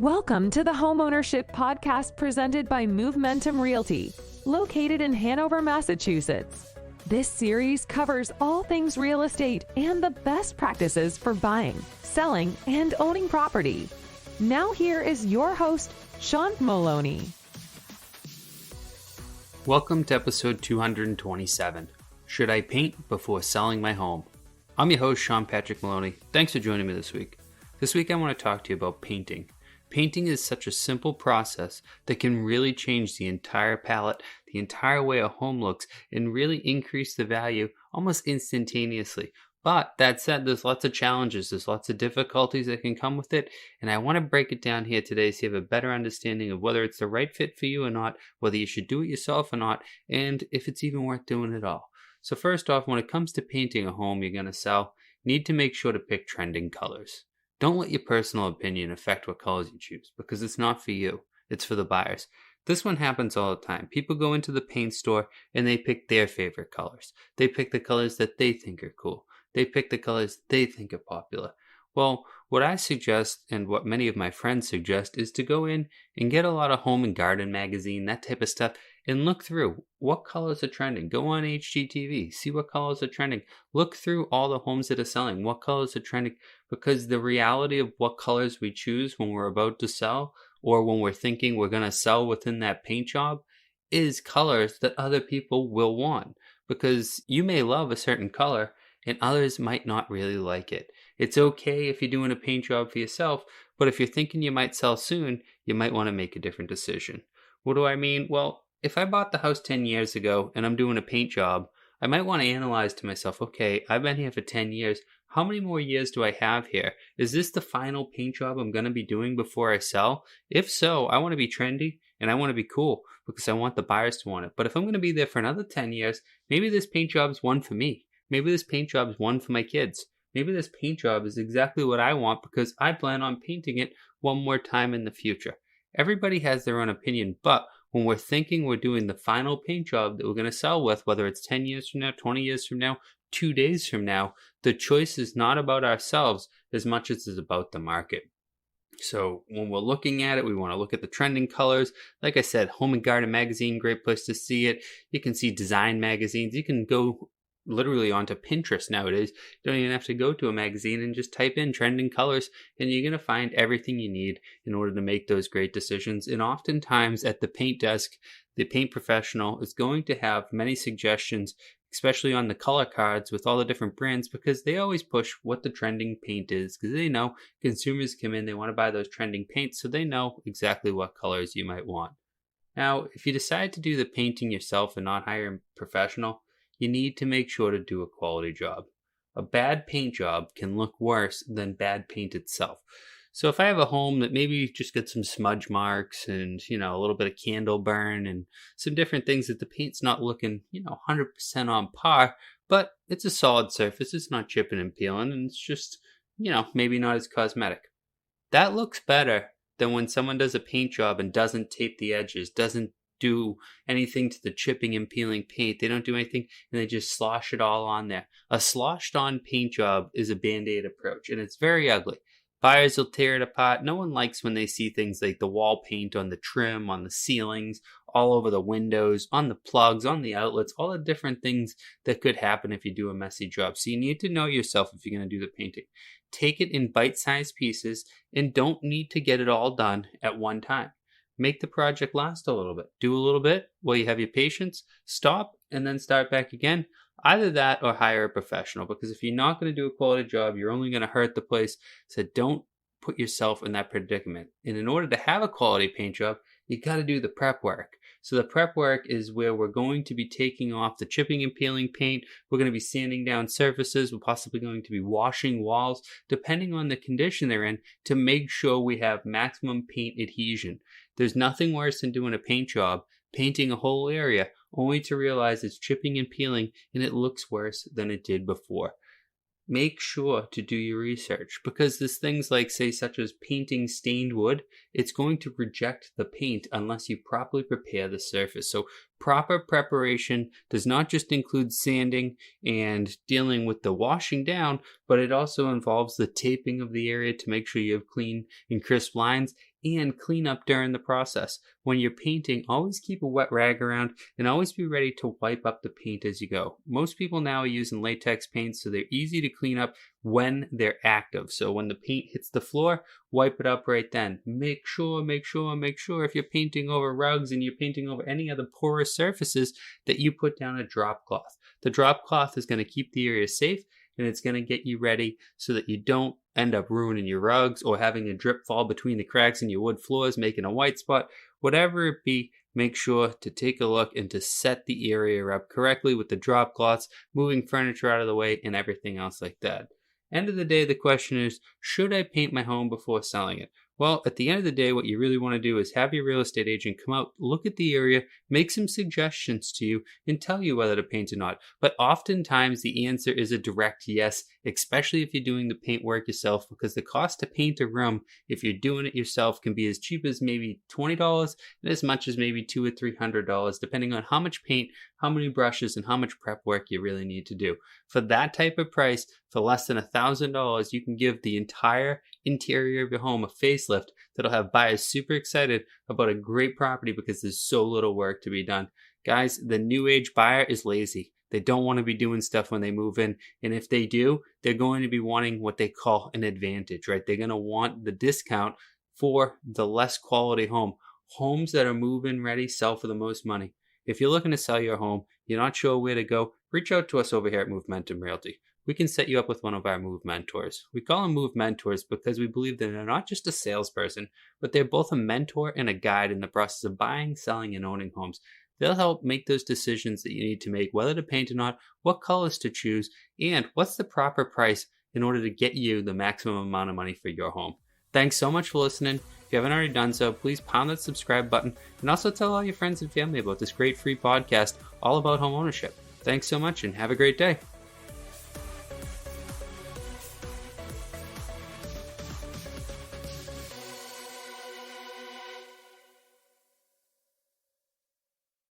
Welcome to the Homeownership podcast presented by Movementum Realty, located in Hanover, Massachusetts. This series covers all things real estate and the best practices for buying, selling, and owning property. Now here is your host, Sean Maloney. Welcome to episode 227. Should I paint before selling my home? I'm your host, Sean Patrick Maloney. Thanks for joining me this week. This week I want to talk to you about painting. Painting is such a simple process that can really change the entire palette, the entire way a home looks, and really increase the value almost instantaneously. But that said, there's lots of challenges, there's lots of difficulties that can come with it, and I want to break it down here today so you have a better understanding of whether it's the right fit for you or not, whether you should do it yourself or not, and if it's even worth doing at all. So first off, when it comes to painting a home you're going to sell, you need to make sure to pick trending colors. Don't let your personal opinion affect what colors you choose, because it's not for you, it's for the buyers. This one happens all the time. People go into the paint store and they pick their favorite colors. They pick the colors that they think are cool. They pick the colors they think are popular. Well, what I suggest and what many of my friends suggest is to go in and get a lot of home and garden magazine, that type of stuff, and look through what colors are trending. Go on HGTV, see what colors are trending. Look through all the homes that are selling, what colors are trending, because the reality of what colors we choose when we're about to sell or when we're thinking we're going to sell within that paint job is colors that other people will want, because you may love a certain color and others might not really like it. It's okay if you're doing a paint job for yourself, but if you're thinking you might sell soon, you might want to make a different decision. What do I mean? Well, if I bought the house 10 years ago and I'm doing a paint job, I might want to analyze to myself, okay, I've been here for 10 years. How many more years do I have here? Is this the final paint job I'm going to be doing before I sell? If so, I want to be trendy and I want to be cool because I want the buyers to want it. But if I'm going to be there for another 10 years, maybe this paint job's one for me. Maybe this paint job is one for my kids. Maybe this paint job is exactly what I want because I plan on painting it one more time in the future. Everybody has their own opinion, but when we're thinking we're doing the final paint job that we're going to sell with, whether it's 10 years from now, 20 years from now, 2 days from now, the choice is not about ourselves as much as it's about the market. So when we're looking at it, we want to look at the trending colors. Like I said, Home and Garden Magazine, great place to see it. You can see design magazines. You can go literally onto Pinterest nowadays. You don't even have to go to a magazine and just type in trending colors and you're going to find everything you need in order to make those great decisions. And oftentimes at the paint desk, the paint professional is going to have many suggestions, especially on the color cards with all the different brands, because they always push what the trending paint is, because they know consumers come in, they want to buy those trending paints, so they know exactly what colors you might want. Now, if you decide to do the painting yourself and not hire a professional, you need to make sure to do a quality job. A bad paint job can look worse than bad paint itself. So if I have a home that maybe just got some smudge marks and, a little bit of candle burn and some different things that the paint's not looking, 100% on par, but it's a solid surface, it's not chipping and peeling, and it's just, maybe not as cosmetic. That looks better than when someone does a paint job and doesn't tape the edges, doesn't do anything to the chipping and peeling paint. They don't do anything and they just slosh it all on there. A sloshed on paint job is a band-aid approach and it's very ugly. Buyers will tear it apart. No one likes when they see things like the wall paint on the trim, on the ceilings, all over the windows, on the plugs, on the outlets, all the different things that could happen if you do a messy job. So you need to know yourself if you're going to do the painting. Take it in bite-sized pieces and don't need to get it all done at one time. Make the project last a little bit. Do a little bit while you have your patience, stop, and then start back again. Either that or hire a professional, because if you're not going to do a quality job, you're only going to hurt the place. So don't put yourself in that predicament. And in order to have a quality paint job, you got to do the prep work. So the prep work is where we're going to be taking off the chipping and peeling paint. We're going to be sanding down surfaces. We're possibly going to be washing walls, depending on the condition they're in, to make sure we have maximum paint adhesion. There's nothing worse than doing a paint job, painting a whole area, only to realize it's chipping and peeling and it looks worse than it did before. Make sure to do your research, because there's things like, say, such as painting stained wood. It's going to reject the paint unless you properly prepare the surface. So Proper preparation does not just include sanding and dealing with the washing down, but it also involves the taping of the area to make sure you have clean and crisp lines and clean up during the process. When you're painting, always keep a wet rag around and always be ready to wipe up the paint as you go. Most people now are using latex paints, so they're easy to clean up when they're active. So when the paint hits the floor, wipe it up right then. Make sure if you're painting over rugs and you're painting over any other porous surfaces that you put down a drop cloth. The drop cloth is going to keep the area safe, and it's going to get you ready so that you don't end up ruining your rugs or having a drip fall between the cracks in your wood floors, making a white spot. Whatever it be, make sure to take a look and to set the area up correctly with the drop cloths, moving furniture out of the way, and everything else like that. End of the day, the question is, should I paint my home before selling it? Well, at the end of the day, what you really want to do is have your real estate agent come out, look at the area, make some suggestions to you, and tell you whether to paint or not. But oftentimes the answer is a direct yes, especially if you're doing the paint work yourself, because the cost to paint a room, if you're doing it yourself, can be as cheap as maybe $20 and as much as maybe $200 or $300, depending on how much paint, how many brushes, and how much prep work you really need to do. For that type of price, for less than $1,000, you can give the entire interior of your home a facelift that'll have buyers super excited about a great property because there's so little work to be done. Guys, the new age buyer is lazy. They don't want to be doing stuff when they move in. And if they do, they're going to be wanting what they call an advantage, right? They're going to want the discount for the less quality home. Homes that are move-in ready sell for the most money. If you're looking to sell your home, you're not sure where to go, reach out to us over here at Momentum Realty. We can set you up with one of our Move Mentors. We call them Move Mentors because we believe that they're not just a salesperson, but they're both a mentor and a guide in the process of buying, selling, and owning homes. They'll help make those decisions that you need to make, whether to paint or not, what colors to choose, and what's the proper price in order to get you the maximum amount of money for your home. Thanks so much for listening. If you haven't already done so, please pound that subscribe button and also tell all your friends and family about this great free podcast all about home ownership. Thanks so much and have a great day.